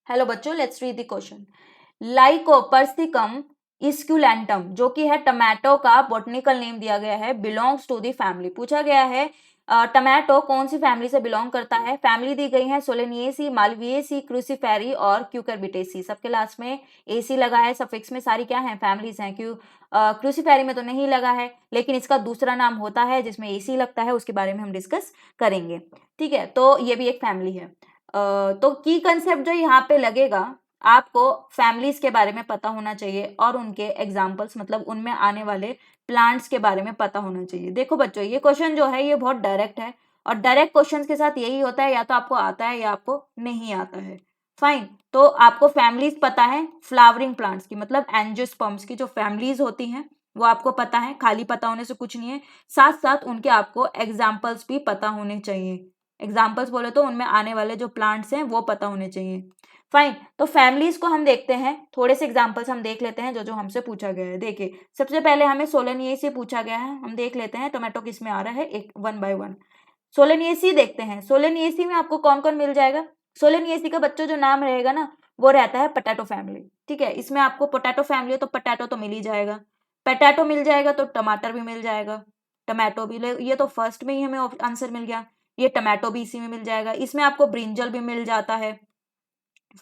Hello बच्चों, let's read the question. Lycopersicum esculentum, जो कि है टमाटो का बॉटनिकल नेम दिया गया है, बिलोंग्स टू द फैमिली। पूछा गया है टमाटो कौन सी फैमिली से बिलोंग करता है। फैमिली दी गई है सोलेनिएसी, मालविएसी, क्रूसीफेरी और क्यूकरबिटेसी। सबके लास्ट में एसी लगा है, सफिक्स में सारी क्या है, फैमिलीज हैं। क्रूसीफेरी में तो नहीं लगा है, लेकिन इसका दूसरा नाम होता है जिसमें एसी लगता है, उसके बारे में हम डिस्कस करेंगे। ठीक है, तो ये भी एक फैमिली है। तो की कंसेप्ट जो यहाँ पे लगेगा, आपको फैमिलीज के बारे में पता होना चाहिए और उनके एग्जाम्पल्स मतलब उनमें आने वाले प्लांट्स के बारे में पता होना चाहिए। देखो बच्चों, ये क्वेश्चन जो है ये बहुत डायरेक्ट है, और डायरेक्ट क्वेश्चंस के साथ यही होता है, या तो आपको आता है या आपको नहीं आता है। फाइन, तो आपको फैमिलीज पता है फ्लावरिंग प्लांट्स की, मतलब एंजियोस्पर्म्स की जो फैमिलीज होती हैं वो आपको पता है। खाली पता होने से कुछ नहीं है, साथ साथ उनके आपको एग्जाम्पल्स भी पता होने चाहिए। एग्जाम्पल्स बोले तो उनमें आने वाले जो प्लांट्स हैं वो पता होने चाहिए। फाइन, तो फैमिलीज को हम देखते हैं, थोड़े से एग्जाम्पल्स हम देख लेते हैं जो जो हमसे पूछा गया है। देखिए, सबसे पहले हमें सोलेनिएसी पूछा गया है, हम देख लेते हैं टोमेटो किस में आ रहा है, एक वन बाय वन। सोलेनिएसी देखते हैं, सोलेनिएसी में आपको कौन कौन मिल जाएगा। सोलेनिएसी का बच्चों जो नाम रहेगा ना, वो रहता है पोटैटो फैमिली। ठीक है, इसमें आपको पोटैटो फैमिली है तो पोटैटो तो मिल ही जाएगा, पोटैटो मिल जाएगा तो टमाटर भी मिल जाएगा, टमाटो भी ये तो फर्स्ट में ही हमें आंसर मिल गया। ये टमाटो भी इसी में मिल जाएगा, इसमें आपको ब्रिंजल भी मिल जाता है।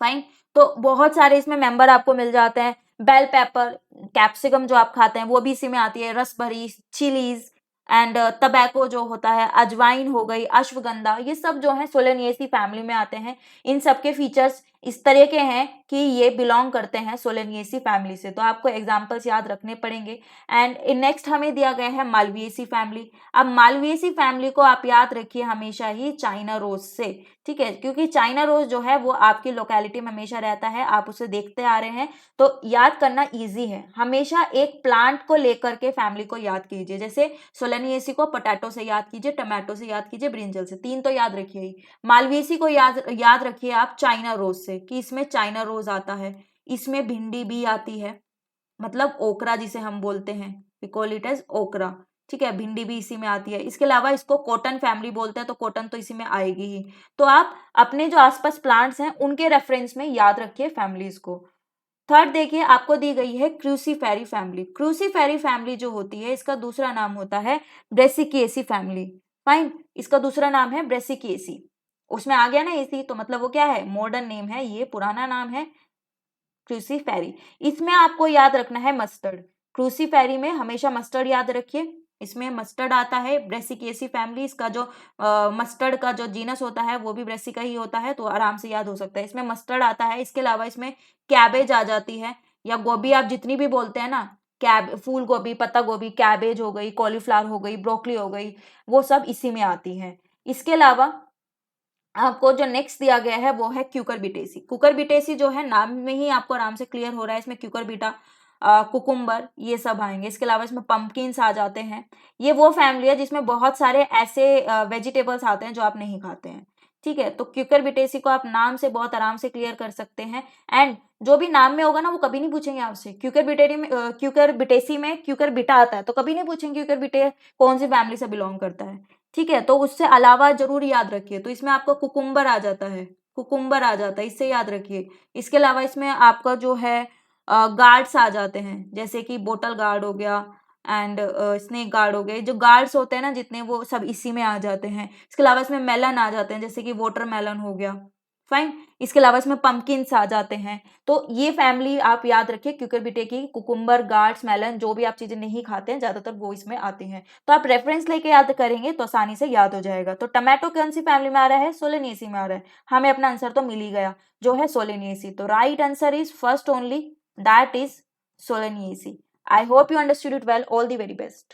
फाइन, तो बहुत सारे इसमें मेंबर आपको मिल जाते हैं। बेल पेपर, कैप्सिकम जो आप खाते हैं वो भी इसी में आती है, रसभरी, चिलीज एंड टबैको जो होता है, अजवाइन हो गई, अश्वगंधा, ये सब जो है सोलेनिएसी फैमिली में आते हैं। इन सब के फीचर्स इस तरह के हैं कि ये बिलोंग करते हैं सोलेनिएसी फैमिली से, तो आपको एग्जांपल्स याद रखने पड़ेंगे। एंड नेक्स्ट हमें दिया गया है मालविएसी फैमिली। अब मालविएसी फैमिली को आप याद रखिए हमेशा ही चाइना रोज से। ठीक है, क्योंकि चाइना रोज जो है वो आपकी लोकेलिटी में हमेशा रहता है, आप उसे देखते आ रहे हैं, तो याद करना इजी है। हमेशा एक प्लांट को लेकर के फैमिली को याद कीजिए, जैसे सोलेनिएसी को पोटैटो से याद कीजिए, टमाटो से याद कीजिए, ब्रिंजल से, तीन तो याद रखिए ही। मालवेसी को याद रखिए आप चाइना रोज से, कि इसमें चाइना रोज आता है, इसमें भिंडी भी आती है, मतलब ओकरा जिसे हम बोलते हैं, वी कॉल इट एज ओकरा। ठीक है, भिंडी भी इसी में आती है। इसके अलावा इसको कॉटन फैमिली बोलते हैं, तो कॉटन तो इसी में आएगी ही। तो आप अपने जो आसपास प्लांट्स हैं उनके रेफरेंस में याद रखिए फैमिलीज को। थर्ड देखिए, आपको दी गई है क्रूसीफेरी फैमिली। क्रूसीफेरी फैमिली जो होती है इसका दूसरा नाम होता है ब्रेसिकिएसी फैमिली। फाइन, इसका दूसरा नाम है ब्रेसिकिएसी। उसमें आ गया ना एसी, तो मतलब वो क्या है, मॉडर्न नेम है, ये पुराना नाम है क्रूसीफेरी। इसमें आपको याद रखना है मस्टर्ड। क्रूसीफेरी में हमेशा मस्टर्ड याद रखिए, इसमें मस्टर्ड आता है। ब्रेसिकेसी फैमिली, इसका जो मस्टर्ड का जो जीनस होता है वो भी ब्रेसिका ही होता है, तो आराम से याद हो सकता है। इसमें मस्टर्ड आता है, इसके अलावा इसमें कैबेज आ जाती है, या गोभी आप जितनी भी बोलते हैं ना, कैब, फूल गोभी, पत्ता गोभी, कैबेज हो गई, कॉलीफ्लावर हो गई, ब्रोकली हो गई, वो सब इसी में आती है। इसके अलावा आपको जो नेक्स्ट दिया गया है वो है क्यूकरबिटेसी। कुकरबिटेसी जो है नाम में ही आपको आराम से क्लियर हो रहा है, इसमें क्यूकरबिटा, कुकुम्बर, ये सब आएंगे। इसके अलावा इसमें पंपकिन्स आ जाते हैं। ये वो फैमिली है जिसमें बहुत सारे ऐसे वेजिटेबल्स आते हैं जो आप नहीं खाते हैं। ठीक है, तो क्यूकरबिटेसी को आप नाम से बहुत आराम से क्लियर कर सकते हैं। एंड जो भी नाम में होगा ना वो कभी नहीं पूछेंगे आपसे क्यूकरबिटेसी में क्यूकरबिटा आता है, तो कभी नहीं पूछेंगे क्यूकरबिटे कौन सी फैमिली से बिलोंग करता है। ठीक है, तो उससे अलावा जरूर याद रखिए। तो इसमें आपका कुकुम्बर आ जाता है, कुकुम्बर आ जाता है, इससे याद रखिए। इसके अलावा इसमें आपका जो है गार्ड्स आ जाते हैं, जैसे कि बोटल गार्ड हो गया एंड स्नेक गार्ड हो गए। जो गार्ड्स होते हैं ना जितने, वो सब इसी में आ जाते हैं। इसके अलावा इसमें मेलन आ जाते हैं, जैसे कि वाटरमेलन हो गया। फाइन, इसके अलावा इसमें पंपकिन्स आ जाते हैं। तो ये फैमिली आप याद रखिए क्यूकरबिटे की, कुकुम्बर, गार्ड्स, मेलन, जो भी आप चीजें नहीं खाते हैं ज्यादातर वो इसमें आती हैं। तो आप रेफरेंस लेके याद करेंगे तो आसानी से याद हो जाएगा। तो टमाटो कौन सी फैमिली में आ रहा है, सोलेनिएसी में आ रहा है। हमें अपना आंसर तो मिल ही गया, जो है सोलेनिएसी। तो right answer is first only, that is solanaceae. I hope you understood it well. All the very best.